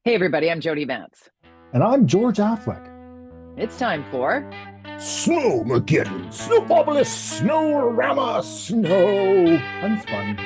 Hey everybody, I'm Jody Vance. And I'm George-Affleck. It's time for Snowmageddon, Snowpopolis, Snowrama, Snow, Unspun.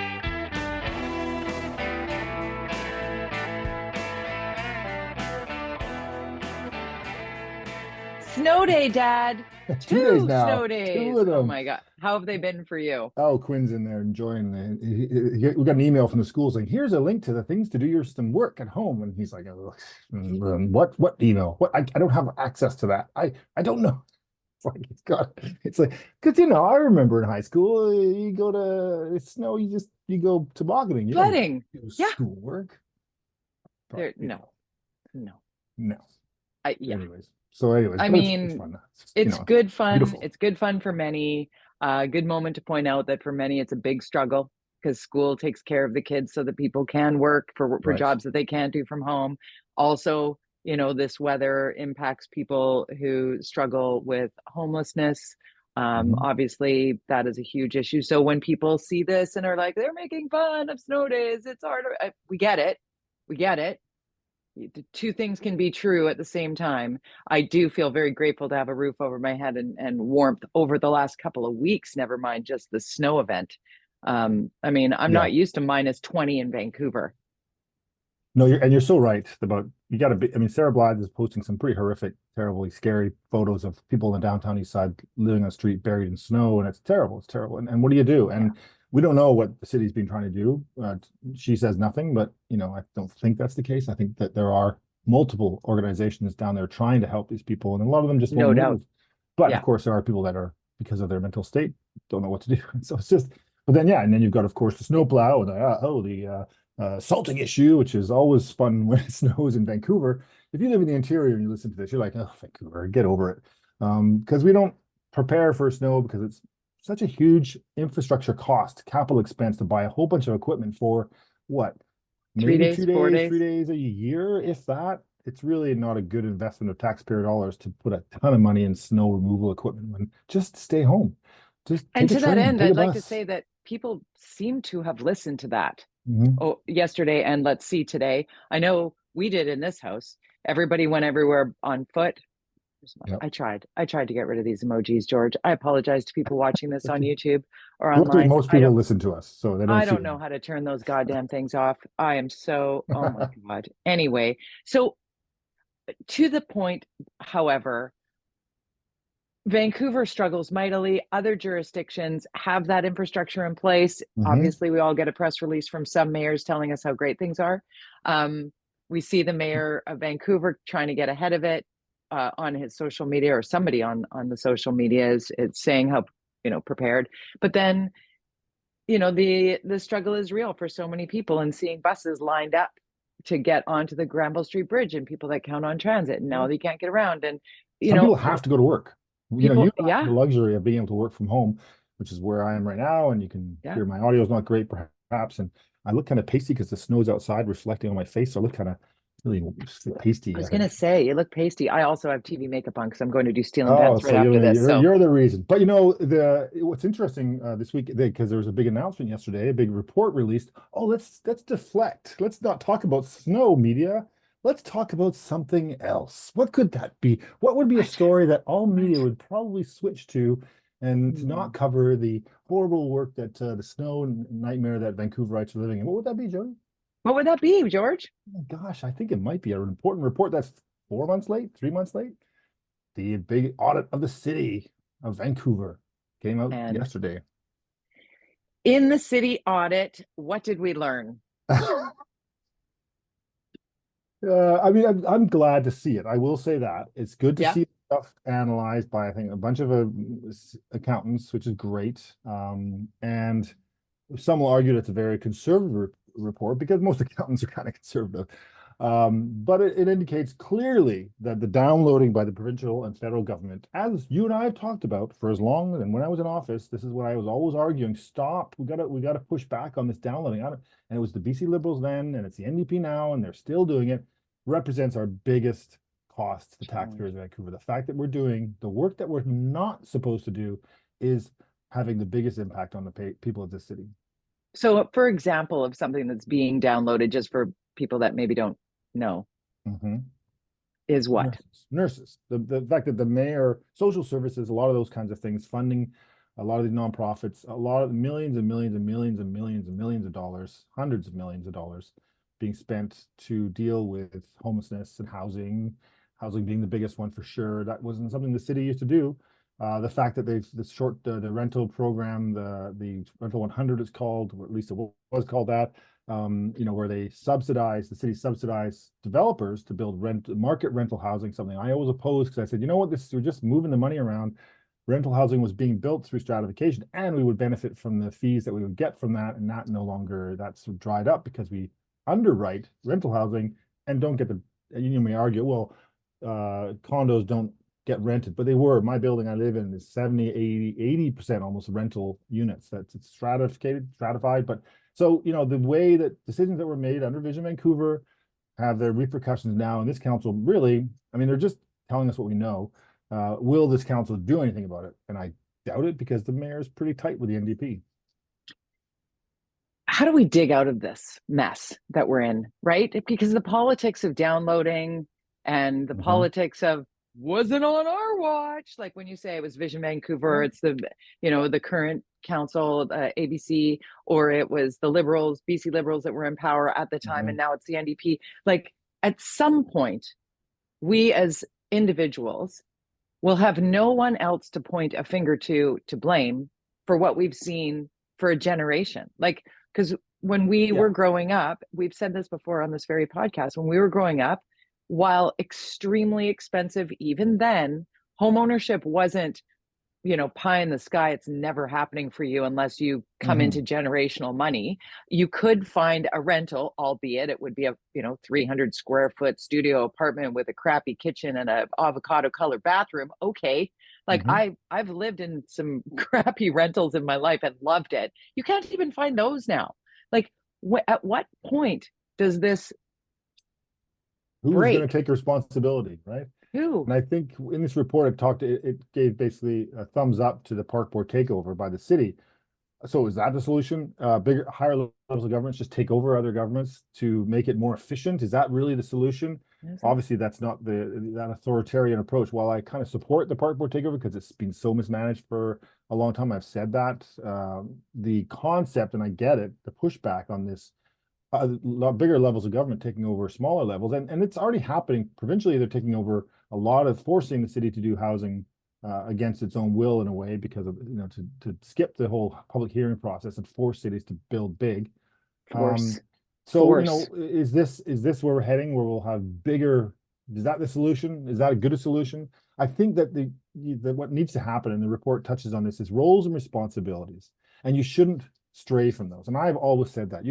Snow Day, Dad. 2 days Two now, snow two days. of Oh them. my God. How have they been for you? Oh, Quinn's in there enjoying we got an email from the school saying, here's a link to the things to do your some work at home. And he's like, "Oh, what email? What? I don't have access to that. I don't know." It's like, because I remember in high school, you go to snow, you go tobogganing. You don't Sledding. do Yeah. schoolwork. But There, no, no. no. Yeah. Anyways, I but it's mean, fun. it's good fun. Beautiful. It's good fun for many. Good moment to point out that for many, it's a big struggle because school takes care of the kids so that people can work for Right. jobs that they can't do from home. Also, this weather impacts people who struggle with homelessness. Mhm. Obviously, that is a huge issue. So when people see this and are like, they're making fun of snow days, it's harder. We get it. We get it. The two things can be true at the same time. I do feel very grateful to have a roof over my head and warmth over the last couple of weeks, never mind just the snow event. I mean, I'm Yeah. not used to minus 20 in Vancouver. No, you're so right about you got to be. I mean, Sarah Blythe is posting some pretty horrific, terribly scary photos of people in the downtown east side living on the street buried in snow, and it's terrible. It's terrible. And what do you do? Yeah, And we don't know what the city's been trying to do. She says nothing, but I don't think that's the case. I think that there are multiple organizations down there trying to help these people, and a lot of them just won't no doubt. move. But of Yeah. course, there are people that are because of their mental state don't know what to do. So it's just. But then yeah, and then you've got of course the snowplow and the salting issue, which is always fun when it snows in Vancouver. If you live in the interior and you listen to this, you're like, oh, Vancouver, get over it. Because we don't prepare for snow because it's such a huge infrastructure cost, capital expense to buy a whole bunch of equipment for what, Three maybe days, 4 three days. days a year, if that. It's really not a good investment of taxpayer dollars to put a ton of money in snow removal equipment when just stay home. Just And take a to that train, end, take a I'd like to bus. say that people seem to have listened to that. Mhm. Oh, yesterday and let's see today. I know we did in this house. Everybody went everywhere on foot. Yep. I tried to get rid of these emojis, George. I apologize to people watching this on Okay. YouTube or Luckily, online. most people listen to us, so they don't I see don't them. know how to turn those goddamn things off. I am so, oh my God. Anyway, so to the point, however, Vancouver struggles mightily. Other jurisdictions have that infrastructure in place. Hmm. Obviously, we all get a press release from some mayors telling us how great things are. Um, we see the mayor of Vancouver trying to get ahead of it on his social media, or somebody on the social media is saying how prepared. But then the struggle is real for so many people, and seeing buses lined up to get onto the Granville Street Bridge, and people that count on transit, and now they can't get around, and you Some know people have to go to work. You people, and I have yeah, the luxury of being able to work from home, which is where I am right now. And you can yeah. hear my audio is not great, perhaps. And I look kind of pasty because the snow's outside reflecting on my face. So I look kind of really I pasty, I was gonna think. say you look pasty. I also have TV makeup on because I'm going to do Steel and Oh, Vance right so after this. So you're the reason. But what's interesting this week because there was a big announcement yesterday, a big report released. Oh, let's deflect. Let's not talk about snow media. Let's talk about something else. What could that be? What would be a what? story that all What? media would probably switch to and to not Hmm. cover the horrible work that the snow nightmare that Vancouverites are living in? What would that be, Jody? What would that be, George? Oh, gosh, I think it might be an important report that's 4 months late, 3 months late. The big audit of the city of Vancouver came out And yesterday. in the city audit, what did we learn? I mean, I'm glad to see it. I will say that it's good to Yeah. see stuff analyzed by, I think, a bunch of accountants, which is great. And some will argue that it's a very conservative report because most accountants are kind of conservative. But it indicates clearly that the downloading by the provincial and federal government, as you and I have talked about for as long, and when I was in office, this is what I was always arguing: stop. We gotta push back on this downloading. And it was the BC Liberals then, and it's the NDP now, and they're still doing it. Represents our biggest cost to the taxpayers Challenge. of Vancouver. The fact that we're doing the work that we're not supposed to do is having the biggest impact on the people of this city. So, for example, of something that's being downloaded, just for people that maybe don't know. Mhm. is what? Nurses. The fact that the mayor, social services, a lot of those kinds of things, funding a lot of the nonprofits, a lot of millions and millions and millions and millions and millions of dollars, hundreds of millions of dollars being spent to deal with homelessness and housing being the biggest one for sure. That wasn't something the city used to do. The fact that they've the rental program, the rental 100 is called, or at least it was called that, where the city subsidized developers to build market rental housing, something I always opposed because I said, you know what, we're just moving the money around. Rental housing was being built through stratification, and we would benefit from the fees that we would get from that, and that no longer, that's dried up because we underwrite rental housing and don't get you may argue, well, condos don't get rented, but they were. My building I live in is 70, 80% almost rental units. It's stratified. But so, the way that decisions that were made under Vision Vancouver have their repercussions now in this council, really, I mean, they're just telling us what we know. Will this council do anything about it? And I doubt it, because the mayor is pretty tight with the NDP. How do we dig out of this mess that we're in, right? Because the politics of downloading and the politics of wasn't on our watch, like when you say it was Vision Vancouver, it's the current council, ABC, or it was the Liberals, BC Liberals that were in power at the time, and now it's the NDP. Like, at some point, we as individuals will have no one else to point a finger to blame for what we've seen for a generation. Like, because when we were growing up, we've said this before on this very podcast, when we were growing up, while extremely expensive even then, home ownership wasn't, pie in the sky. It's never happening for you unless you come into generational money. You could find a rental, albeit it would be a 300 square foot studio apartment with a crappy kitchen and a avocado colored bathroom. Okay. Like, I've lived in some crappy rentals in my life and loved it. You can't even find those now. Like, at what point does this Who's going to take responsibility, right? Who? And I think in this report, it gave basically a thumbs up to the park board takeover by the city. So is that the solution? Higher levels of governments just take over other governments to make it more efficient? Is that really the solution? Obviously, that's not that authoritarian approach. While I kind of support the park board takeover because it's been so mismanaged for a long time, I've said that. The concept, and I get it, the pushback on this, bigger levels of government taking over smaller levels, and it's already happening provincially. They're taking over a lot of, forcing the city to do housing against its own will in a way, because of to skip the whole public hearing process and force cities to build big. Is this where we're heading, where we'll have bigger? Is that the solution? Is that a good solution? I think that what needs to happen, and the report touches on this, is roles and responsibilities, and you shouldn't stray from those. And I've always said that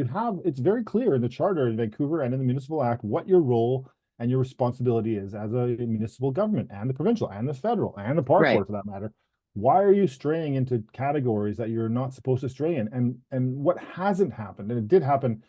it's very clear in the charter in Vancouver and in the Municipal Act what your role and your responsibility is as a municipal government, and the provincial and the federal and the park board for that matter. Why are you straying into categories that you're not supposed to stray in? And what hasn't happened, and it did happen,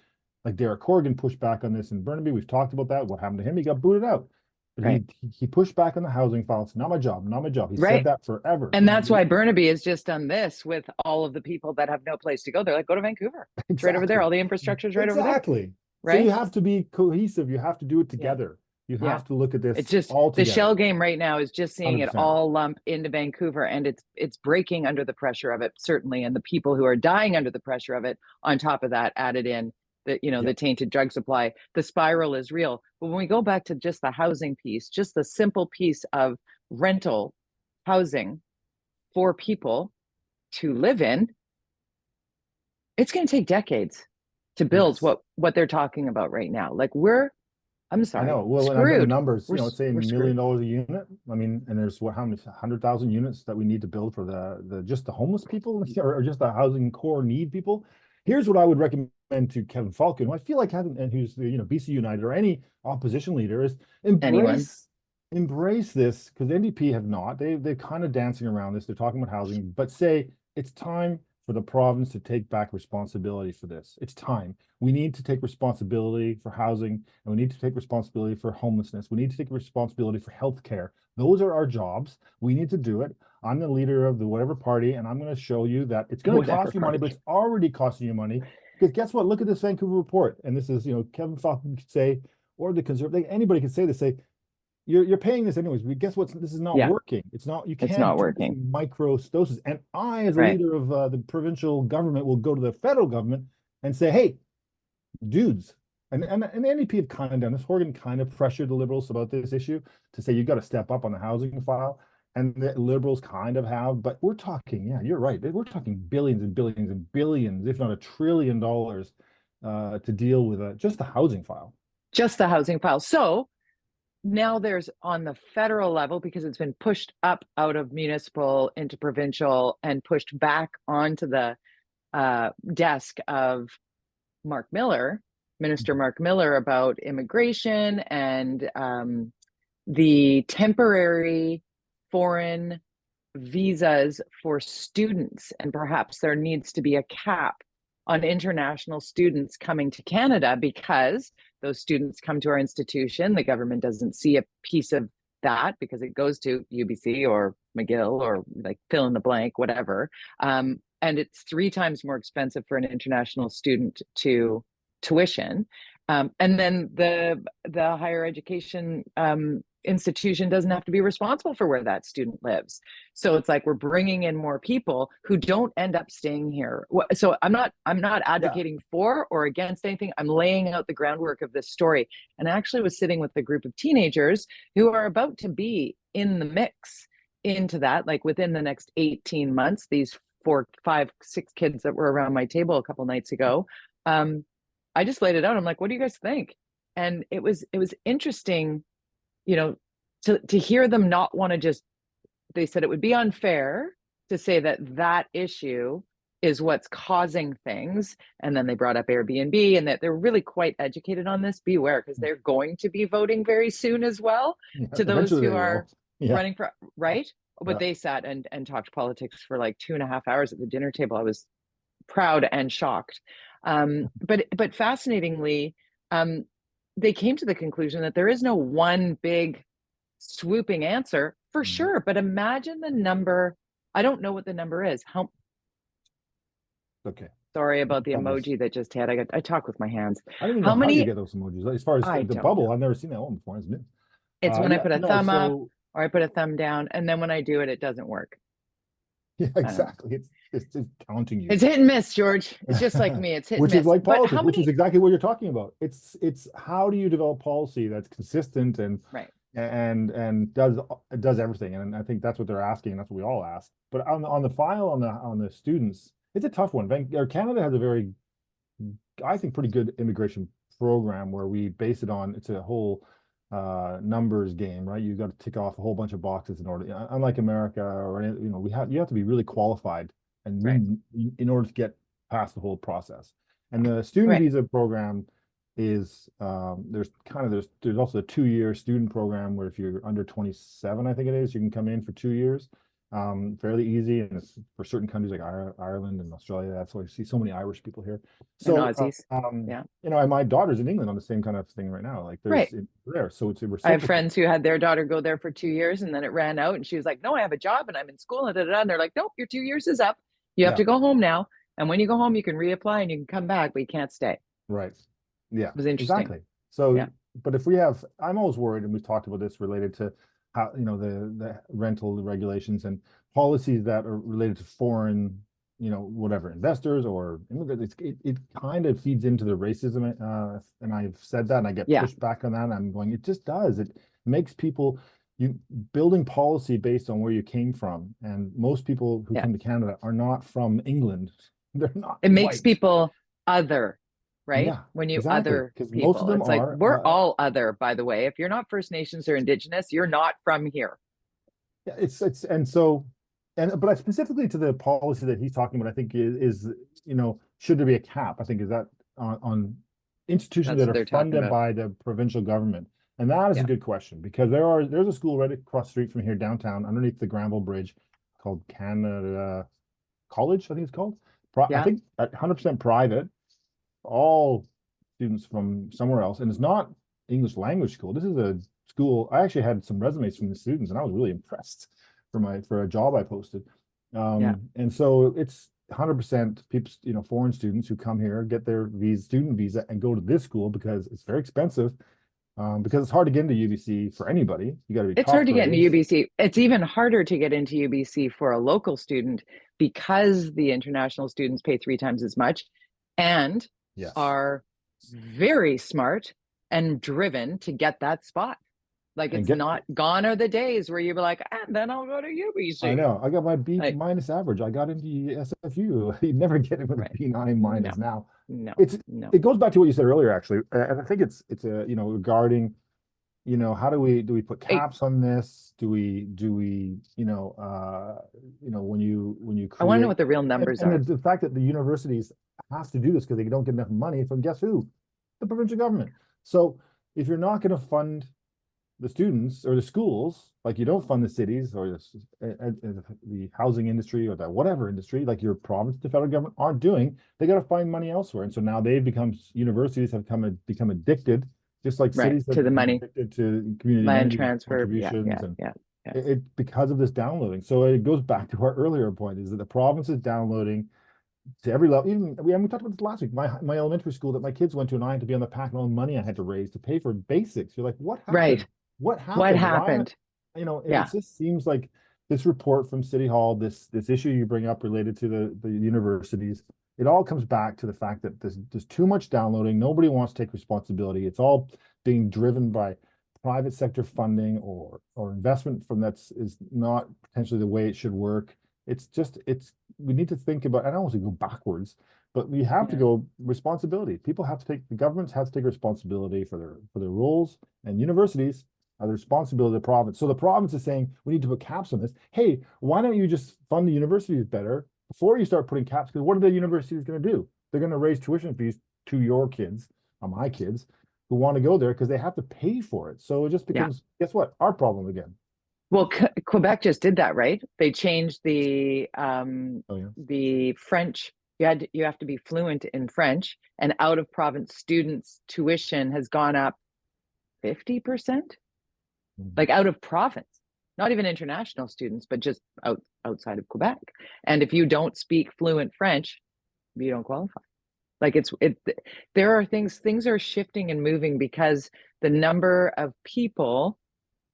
like Derek Corrigan pushed back on this in Burnaby. We've talked about that. What happened to him? He got booted out. But he pushed back on the housing file. It's not my job, not my job. He said that forever. And that's why Burnaby has just done this with all of the people that have no place to go. They're like, go to Vancouver. It's right over there. All the infrastructure is right over there. Exactly. Right. So you have to be cohesive. You have to do it together. You have to look at this. It's just all together. The shell game right now is just seeing 100%. It all lump into Vancouver, and it's breaking under the pressure of it, certainly. And the people who are dying under the pressure of it, on top of that, added in the tainted drug supply. The spiral is real. But when we go back to just the housing piece, just the simple piece of rental housing for people to live in, it's going to take decades to build what they're talking about right now. Like, I'm sorry. I know. Well, screwed. And I got the numbers, saying $1 million a unit. I mean, and there's how many 100,000 units that we need to build for just the homeless people, or just the housing core need people. Here's what I would recommend to Kevin Falcon, who I feel like hasn't, and who's the BC United, or any opposition leader, is embrace this, because the NDP have not. They're kind of dancing around this. They're talking about housing, but say it's time for the province to take back responsibility for this. It's time. We need to take responsibility for housing, and we need to take responsibility for homelessness. We need to take responsibility for healthcare. Those are our jobs. We need to do it. I'm the leader of the whatever party, and I'm going to show you that it's going to cost you money, but it's already costing you money. Because guess what? Look at this Vancouver report. And this is, Kevin Falcon could say, or the conservative, anybody can say this, say, you're paying this anyways. But guess what? This is not Yeah, working. It's not, you it's can't not do this working. in micro doses. And I, as a Right. leader of the provincial government, will go to the federal government and say, hey, dudes, and the NDP have kind of done this. Horgan kind of pressured the Liberals about this issue to say you got to step up on the housing file, and the Liberals kind of have. But we're talking, yeah, you're right. We're talking billions and billions and billions, if not $1 trillion, to deal with just the housing file. Just the housing file. So now there's on the federal level, because it's been pushed up out of municipal into provincial and pushed back onto the desk of Mark Miller, Minister Mark Miller, about immigration and the temporary foreign visas for students. And perhaps there needs to be a cap on international students coming to Canada, because those students come to our institution. The government doesn't see a piece of that because it goes to UBC or McGill or like fill in the blank, whatever. And it's 3 times more expensive for an international student to tuition. And then the higher education institution doesn't have to be responsible for where that student lives. So it's like we're bringing in more people who don't end up staying here. So I'm not advocating for or against anything. I'm laying out the groundwork of this story. And I actually was sitting with a group of teenagers who are about to be in the mix into that, like within the next 18 months, these 4, 5, 6 kids that were around my table a couple nights ago. I just laid it out. I'm like, what do you guys think? And it was interesting, to hear them not want to just, they said it would be unfair to say that issue is what's causing things. And then they brought up Airbnb, and that they're really quite educated on this. Beware, because they're going to be voting very soon as well, to those who are running for, right? But they sat and talked politics for like 2.5 hours at the dinner table. I was proud and shocked. But fascinatingly, they came to the conclusion that there is no one big swooping answer for sure. But imagine the number. I don't know what the number is. Okay. Sorry about the emoji that just hit. I talk with my hands. I don't even know how you get those emojis. As far as the bubble, I've never seen that one before, isn't it? It's when I put a thumb up or I put a thumb down, and then when I do it, it doesn't work. Yeah, exactly. It's counting you. It's hit and miss, George. It's just like me. It's hit which and miss. Is like politics, which is exactly what you're talking about. It's how do you develop policy that's consistent and right and does everything. And I think that's what they're asking, and that's what we all ask. But on the file on the students, it's a tough one. Canada has a very, I think, pretty good immigration program where we base it on, it's a whole numbers game, right? You got to tick off a whole bunch of boxes in order, unlike America, or you have to be really qualified and in order to get past the whole process. And the student visa program is there's also a 2-year student program where if you're under 27, I think it is, you can come in for 2 years. Fairly easy, and it's for certain countries like Ireland and Australia. That's why you see so many Irish people here. So and Aussies. And my daughter's in England on the same kind of thing right now. Like there's there, so it's I have friends who had their daughter go there for 2 years, and then it ran out, and she was like, "No, I have a job and I'm in school," and they're like, "Nope, your 2 years is up. You have to go home now. And when you go home, you can reapply and you can come back, but you can't stay." Right. Yeah. It was interesting. Exactly. So, but if we have, I'm always worried, and we've talked about this related to how, the rental regulations and policies that are related to foreign, whatever, investors or immigrants. It kind of feeds into the racism. And I've said that, and I get pushed back on that. And I'm going, it just does. It makes people, building policy based on where you came from. And most people who come to Canada are not from England. They're not. It makes people other. Right? Yeah, when you exactly. other people, most of them it's like we're all other, by the way. If you're not First Nations or Indigenous, you're not from here. Yeah, but specifically to the policy that he's talking about, I think is should there be a cap? I think is that on institutions that are funded by the provincial government, and that is a good question, because there's a school right across the street from here downtown, underneath the Granville Bridge, called Canada College, I think it's called. I think 100% private. All students from somewhere else, and it's not English language school. This is a school. I actually had some resumes from the students, and I was really impressed for a job I posted. And so it's 100% people, foreign students who come here, get their student visa, and go to this school because it's very expensive. because it's hard to get into UBC for anybody. You got to be It's top hard to get into grades. UBC. It's even harder to get into UBC for a local student because the international students pay 3 times as much and Yes. are very smart and driven to get that spot. Like And it's get, not gone are the days where you're like, and then I'll go to I UBC. know, I got my B Like, minus average. I got into SFU. You never get it with a right. B9 No, minus now. no, It's, no. it goes back to what you said earlier, actually. And I think it's a, regarding, how do we put Hey, caps on this? Do we, when you I want to know create, what the real numbers and are. the fact that the universities have to do this because they don't get enough money from guess who? The provincial government. So if you're not going to fund the students or the schools, like you don't fund the cities or the housing industry or the whatever industry, like your province, the federal government aren't doing, they got to find money elsewhere. And so now they've become, universities have become addicted, just like Right. cities have To the become money, addicted to community land amenity transfer. Yeah, contributions yeah, and yeah, yeah. because of this downloading. So it goes back to our earlier point is that the province is downloading to every level. Even we talked about this last week. My elementary school that my kids went to, and I had to be on the pack and all the money I had to raise to pay for basics. You're like, what happened? Right. What What happened? Why? happened? It Yeah. just seems like this report from City Hall, this issue you bring up related to the universities, it all comes back to the fact that there's too much downloading. Nobody wants to take responsibility. It's all being driven by private sector funding or investment from is not potentially the way it should work. It's we need to think about, I don't want to go backwards, but we have to Yeah. go responsibility. People have to take, the governments have to take responsibility for their rules, and universities are the responsibility of the province. So the province is saying we need to put caps on this. Hey, why don't you just fund the universities better before you start putting caps? Because what are the universities going to do? They're going to raise tuition fees to your kids, or my kids, who want to go there because they have to pay for it. So it just Yeah. becomes, guess what? Our problem again. Well, Quebec just did that, right? They changed Oh yeah. the French. You have to be fluent in French, and out of province students' tuition has gone up 50%. Mhm. Like out of province, not even international students, but just outside of Quebec. And if you don't speak fluent French, you don't qualify. Like there are things are shifting and moving because the number of people,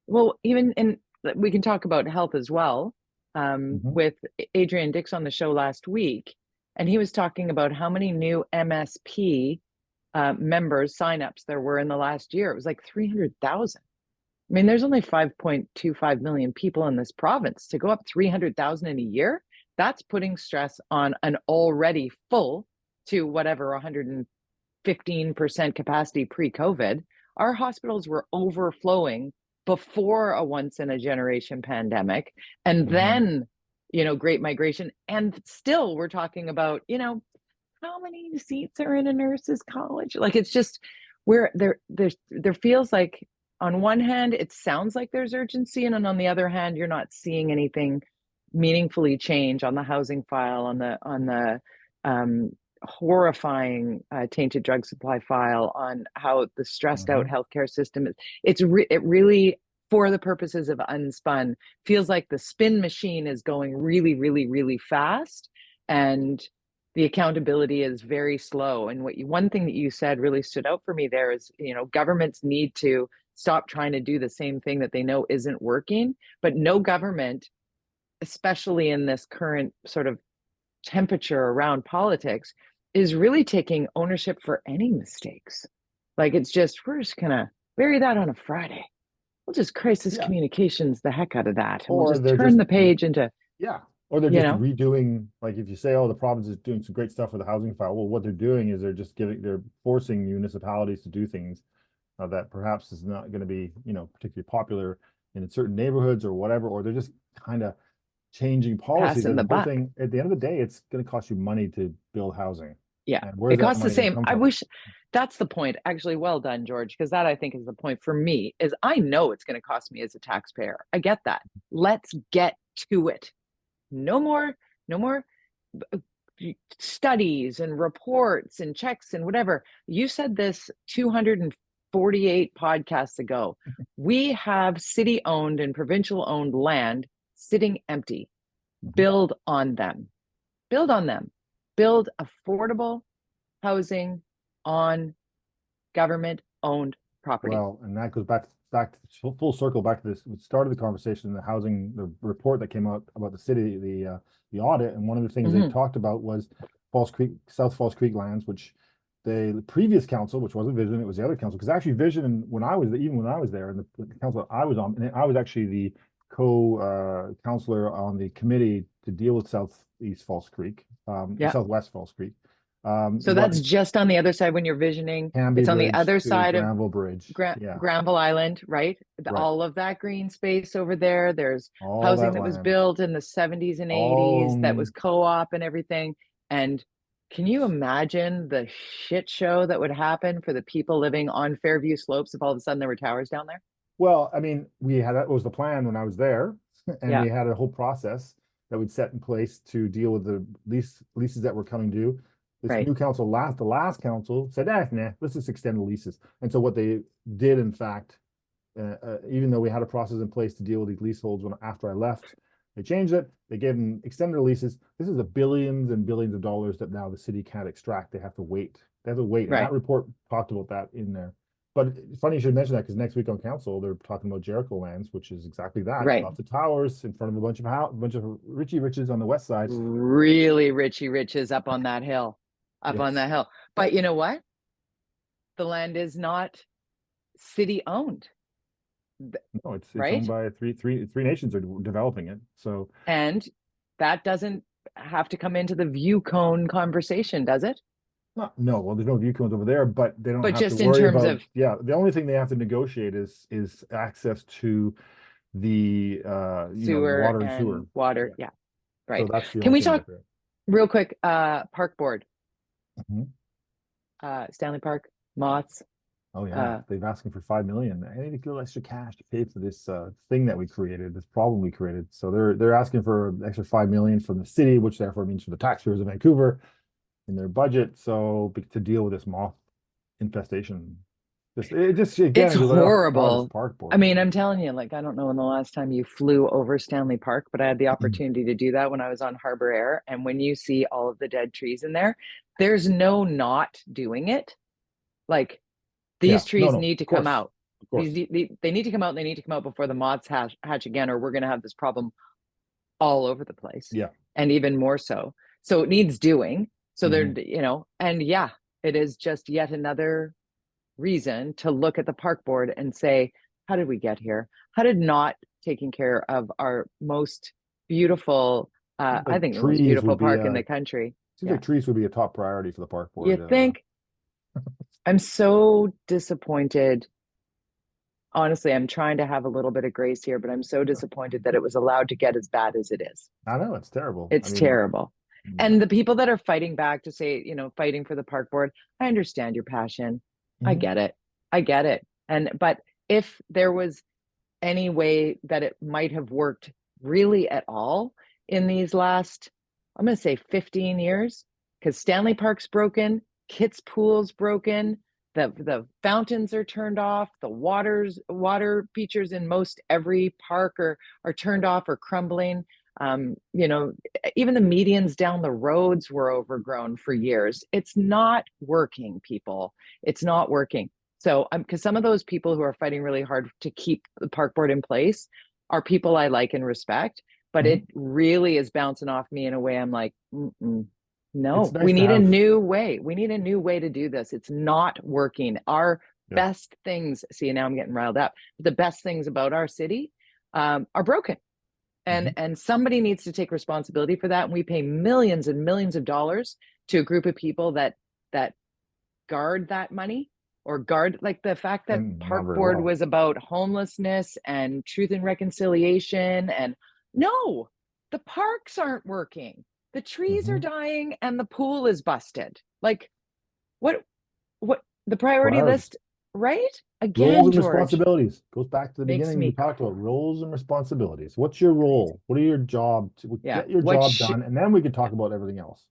well, even in, we can talk about health as well, Mhm. with Adrian Dix on the show last week, and he was talking about how many new MSP members signups there were in the last year. It was like 300,000. I mean, there's only 5.25 million people in this province. To go up 300,000 in a year, that's putting stress on an already full to whatever 115% capacity pre-COVID. Our hospitals were overflowing before a once in a generation pandemic. And Mhm. then, great migration. And still we're talking about, how many seats are in a nurse's college? Like it's just where there feels like on one hand it sounds like there's urgency, and then on the other hand you're not seeing anything meaningfully change on the housing file, on the horrifying tainted drug supply file, on how the stressed out Mhm. healthcare system is. It really, for the purposes of Unspun, feels like the spin machine is going really, really, really fast, and the accountability is very slow. And one thing that you said really stood out for me there is, governments need to stop trying to do the same thing that they know isn't working. But no government, especially in this current sort of temperature around politics, is really taking ownership for any mistakes. Like it's just, we're just gonna bury that on a Friday. We'll just crisis Yeah. communications the heck out of that, and we'll Or just they're turn just the page into, Yeah. Or they're you just know, redoing, like if you say, oh, the province is doing some great stuff with the housing file. Well, what they're doing is they're forcing municipalities to do things that perhaps is not going to be, particularly popular in certain neighborhoods or whatever, or they're just kind of changing policies. passing And the the whole buck. thing, at the end of the day, it's going to cost you money to build housing. Yeah, And where's it that costs the money going to same. come I from? wish that's the point. Actually, well done, George, because that I think is the point for me. Is I know it's going to cost me as a taxpayer. I get that. Let's get to it. No more, no more studies and reports and checks and whatever. You said this 248 podcasts ago. We have city owned and provincial owned land sitting empty. Mhm. Build on them. Build on them. Build affordable housing on government owned property. Well, and that goes back to full circle back to this. We started the conversation, the report that came out about the city, the audit, and one of the things they talked about was Falls Creek, South Falls Creek lands, which the previous council, which wasn't Vision, it was the other council, because actually Vision, when I was there, and the council I was on, and I was actually the co-councillor on the committee to deal with Southeast Falls Creek, Southwest Falls Creek. So that's just on the other side when you're visioning. Canby It's on the Bridge other to side of Granville Bridge. Granville Island, right? Right. All of that green space over there. There's All housing that was land. built in the 70s and 80s that was co-op and everything. And can you imagine the shit show that would happen for the people living on Fairview Slopes if all of a sudden there were towers down there? Well, I mean, that was the plan when I was there, and we had a whole process that we'd set in place to deal with the leases that were coming due. This new council, the last council said, nah, let's just extend the leases. And so what they did, in fact, even though we had a process in place to deal with these leaseholds after I left, they changed it. They gave them extended leases. This is billions and billions of dollars that now the city can't extract. They have to wait. And that report talked about that in there. But it's funny you should mention that, because next week on council, they're talking about Jericho lands, which is exactly that. Right. Lots of towers in front of a bunch of Richie Riches on the west side. Really Richie Riches up on that hill. On that hill. But you know what? The land is not city owned. No, it's owned by three nations are developing it. So, and that doesn't have to come into the view cone conversation, does it? No, well, there's no view cones over there, but they don't have just to worry in terms about, of the only thing they have to negotiate is access to the sewer water and sewer. Water. Yeah. Right. So that's the Can we only thing talk real quick, park board? Stanley Park, Moths. Oh yeah, they've asking for $5 million. I need a little extra cash to pay for this thing that we created, this problem we created. So they're asking for an extra $5 million from the city, which therefore means for the taxpayers of Vancouver in their budget. So to deal with this moth infestation, it's horrible. Park board. I mean, I'm telling you, like, I don't know when the last time you flew over Stanley Park, but I had the opportunity to do that when I was on Harbor Air. And when you see all of the dead trees in there, there's no not doing it. Like, these trees need to come out. They need to come out. And they need to come out before the moths hatch again, or we're going to have this problem all over the place. Yeah, and even more so. So it needs doing. So they're, and it is just yet another reason to look at the park board and say, how did we get here? How did not taking care of our most beautiful, I think the most beautiful park in the country? Seems like trees would be a top priority for the park board. You think? I'm so disappointed. Honestly, I'm trying to have a little bit of grace here, but I'm so disappointed that it was allowed to get as bad as it is. I know, it's terrible. It's terrible. And the people that are fighting back to say, fighting for the park board, I understand your passion. I get it. But if there was any way that it might have worked really at all in these last, I'm going to say 15 years, because Stanley Park's broken, Kit's Pool's broken, the fountains are turned off, the water features in most every park are turned off or crumbling. Even the medians down the roads were overgrown for years. It's not working, people. It's not working. So, because some of those people who are fighting really hard to keep the park board in place are people I like and respect, but it really is bouncing off me in a way I'm like, no, we need a new way. We need a new way to do this. It's not working. Our best things, see, now I'm getting riled up. The best things about our city are broken. And somebody needs to take responsibility for that. And we pay millions and millions of dollars to a group of people that guard that money, or guard, like the fact that park board was about homelessness and truth and reconciliation. And no, the parks aren't working. The trees are dying and the pool is busted. Like, what the priority list, right? Again, roles and George, responsibilities goes back to the beginning. We talked about roles and responsibilities. What's your role? What are your job? Get your job done, and then we can talk about everything else.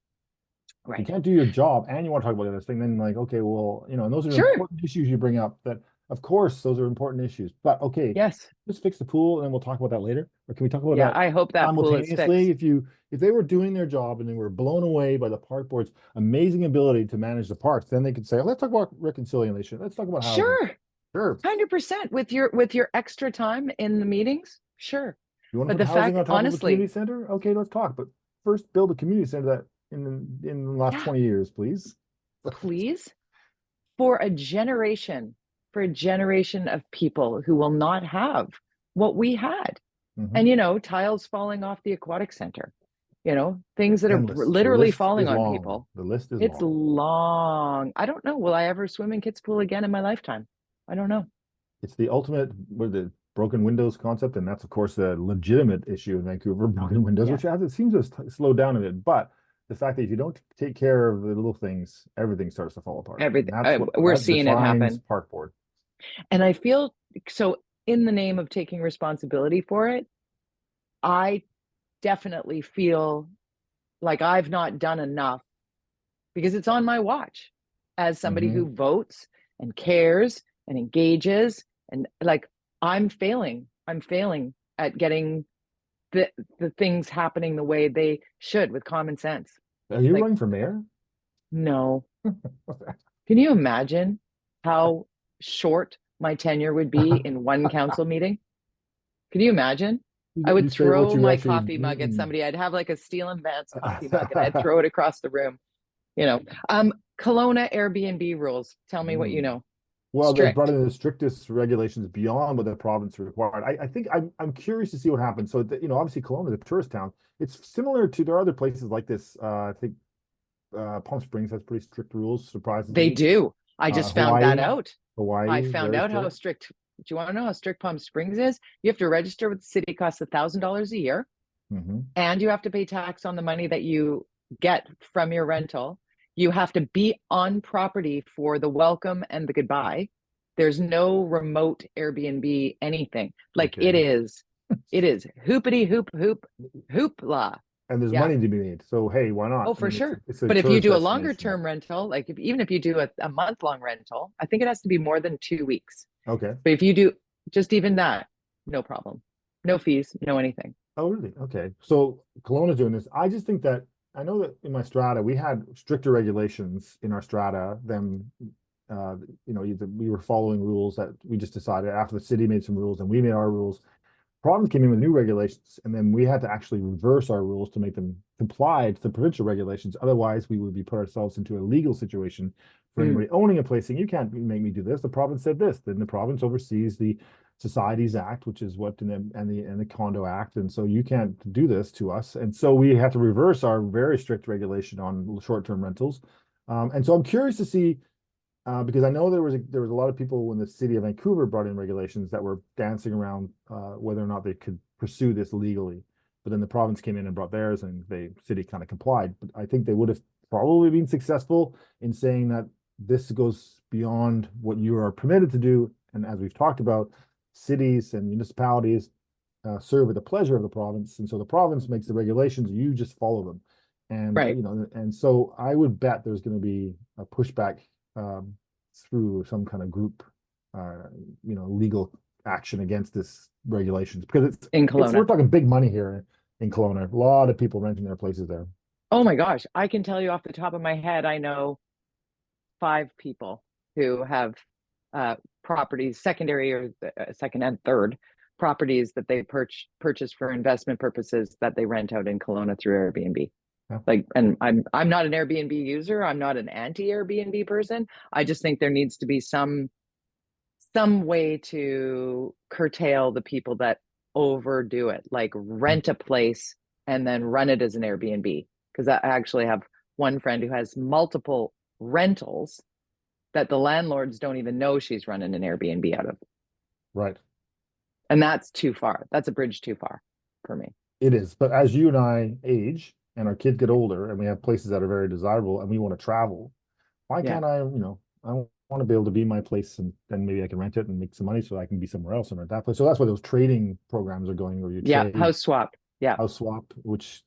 Right. If you can't do your job and you want to talk about the other thing, then like, okay, well, and those are important issues you bring up. That, of course, those are important issues. But okay, let's fix the pool, and then we'll talk about that later. Or can we talk about that? I hope that pool is fixed. If they were doing their job and they were blown away by the park board's amazing ability to manage the parks, then they could say, let's talk about reconciliation. Let's talk about housing. Sure. 100% with your extra time in the meetings. Sure. You want to But put the housing fact, on top of a honestly, community center? Okay, let's talk. But first, build a community center that in the last yeah, 20 years, please. please, for a generation, for a generation of people who will not have what we had. And, Mhm. tiles falling off the aquatic center, things that are Endless. The literally list falling is on long. people. The list is It's long. long. I don't know. Will I ever swim in Kids Pool again in my lifetime? I don't know. It's the ultimate with the broken windows concept, and that's of course a legitimate issue in Vancouver, broken windows, Yeah. which has it seems to slow down a bit. But the fact that if you don't take care of the little things, everything starts to fall apart. And Everything. that's what We're that seeing it defines happen. park board. And I feel so in the name of taking responsibility for it, I definitely feel like I've not done enough because it's on my watch as somebody Mhm. who votes and cares and engages. And like, I'm failing at getting the things happening the way they should with common sense. Are you Like, running for mayor? no. Can you imagine how short my tenure would be in one council meeting? Can you imagine? I would You say what throw you my actually coffee mug at mean. somebody. I'd have like a Steel and Vance coffee mug and I'd throw it across the room. You know, Kelowna Airbnb rules. Tell me what you Mm. know. Well, they've brought Strict. in the strictest regulations beyond what the province required. I think I'm curious to see what happens. So that, obviously Kelowna is a tourist town. It's similar to there are other places like this. I think Palm Springs has pretty strict rules, They surprisingly. do. I just found that Hawaii, out. I Hawaii, found very out how strict. strict. Do you want to know how strict Palm Springs is? You have to register with the city, costs $1,000 a year, Hmm. and you have to pay tax on the money that you get from your rental. You have to be on property for the welcome and the goodbye. There's no remote Airbnb anything. Like Okay. it is hoopity hoop hoopla. And there's Yeah. money to be made. So hey, why not? Oh, I for mean, sure. it's a But if you tourist do a longer destination. term rental, like even if you do a month long rental, I think it has to be more than 2 weeks. Okay. But if you do just even that, no problem. No fees, no anything. Oh, really? Okay. So Kelowna's doing this. I just think that I know that in my strata we had stricter regulations in our strata than we were following rules that we just decided after the city made some rules and we made our rules. Province came in with new regulations, and then we had to actually reverse our rules to make them comply to the provincial regulations. Otherwise, we would be put ourselves into a legal situation for Mm, anybody owning a place saying, you can't make me do this. The province said this. Then the province oversees the Societies Act, which is what and the Condo Act, and so you can't do this to us. And so we had to reverse our very strict regulation on short-term rentals. And so I'm curious to see because I know there was a lot of people when the city of Vancouver brought in regulations that were dancing around whether or not they could pursue this legally. But then the province came in and brought theirs, and the city kind of complied. But I think they would have probably been successful in saying that this goes beyond what you are permitted to do. And as we've talked about, cities and municipalities serve at the pleasure of the province, and so the province makes the regulations. You just follow them, and right. and so I would bet there's going to be a pushback um, through some kind of group, uh, legal action against this regulations because In it's we're Kelowna. talking big money here in Kelowna. A lot of people renting their places there. Oh my gosh. I can tell you off the top of my head, I know 5 people who have properties, secondary or second and third properties that they purchase for investment purposes that they rent out in Kelowna through Airbnb. Yeah. Like, and I'm not an Airbnb user. I'm not an anti Airbnb person. I just think there needs to be some way to curtail the people that overdo it, like rent a place and then run it as an Airbnb. Because I actually have one friend who has multiple rentals that the landlords don't even know she's running an Airbnb out of. Right. And that's too far. That's a bridge too far for me. It is. But as you and I age and our kids get older and we have places that are very desirable and we want to travel, why Yeah. can't I want to be able to be in my place and then maybe I can rent it and make some money so I can be somewhere else and rent that place. So that's why those trading programs are going where you Yeah. trade House swap. Yeah. house swap, which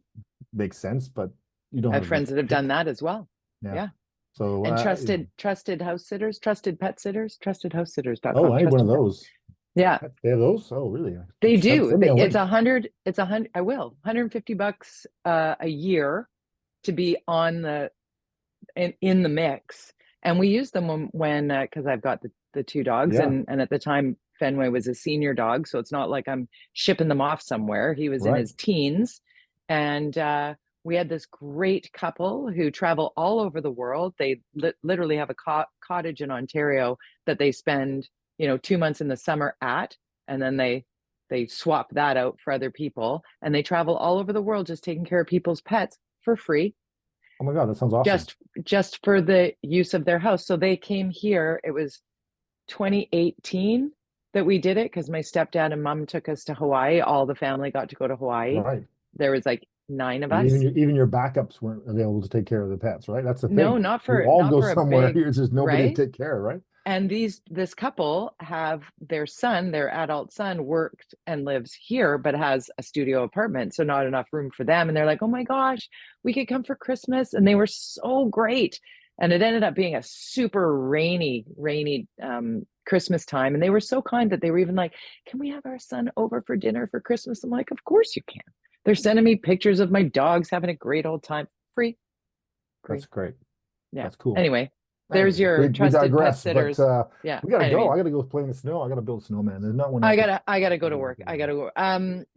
makes sense, but you don't I have have as much friends that have done pick. that as well. Yeah. Yeah. So, And trusted house sitters, trusted pet sitters, oh, trustedhousesitters.com, I need one of trusted pet. those. Yeah, They have those? Oh, really? they do. Send me a It's link. 100, it's 100, I will, $150 a year to be in the mix. And we use them when because I've got the two dogs, Yeah. and at the time Fenway was a senior dog, so it's not like I'm shipping them off somewhere. He was in Right. his teens, and we had this great couple who travel all over the world. They literally have a cottage in Ontario that they spend, 2 months in the summer at, and then they swap that out for other people, and they travel all over the world just taking care of people's pets for free, Oh my God, that sounds awesome. just for the use of their house. So they came here. It was 2018 that we did it because my stepdad and mom took us to Hawaii. All the family got to go to Hawaii. Right. There was like 9 of And us. even your backups weren't available to take care of the pets, right? That's the thing. No, not for You all go a somewhere, big, there's just nobody right? to take care, right? And this couple have their son, their adult son, worked and lives here, but has a studio apartment, so not enough room for them. And they're like, "Oh my gosh, we could come for Christmas," and they were so great. And it ended up being a super rainy Christmas time, and they were so kind that they were even like, "Can we have our son over for dinner for Christmas?" I'm like, "Of course you can." They're sending me pictures of my dogs having a great old time, free. That's great. Yeah. That's cool. Anyway, there's your we trusted pet digress, sitters. but Yeah. we gotta go. Anyway. I gotta go play in the snow. I gotta build a snowman. There's not one. I gotta go to work. I gotta go.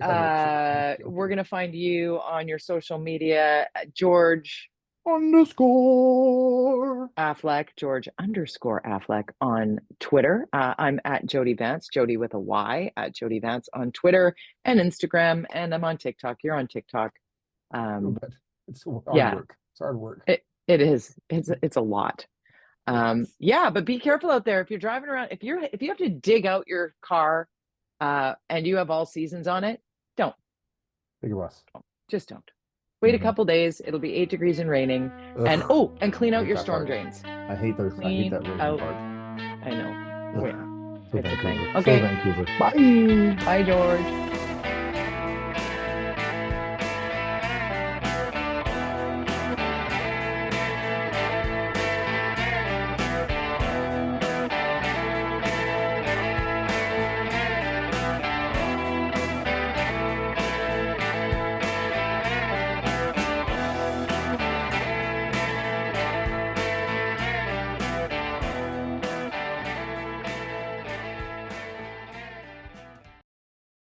Okay. We're gonna find you on your social media, George _. Affleck, George_Affleck on Twitter. I'm at Jody Vance, Jody with a Y, at Jody Vance on Twitter and Instagram, and I'm on TikTok. You're on TikTok. It's hard Yeah. work. It's hard work. It is. It's a lot. Yeah, but be careful out there if you're driving around. If you have to dig out your car and you have all seasons on it, don't. Big of us. Just don't. Wait a couple days. It'll be 8 degrees and raining. And clean out your storm drains. I hate those. I hate that rain part. I know. Ugh. Wait. So It's a thing. Vancouver. Okay. So Vancouver. Bye. Bye, George.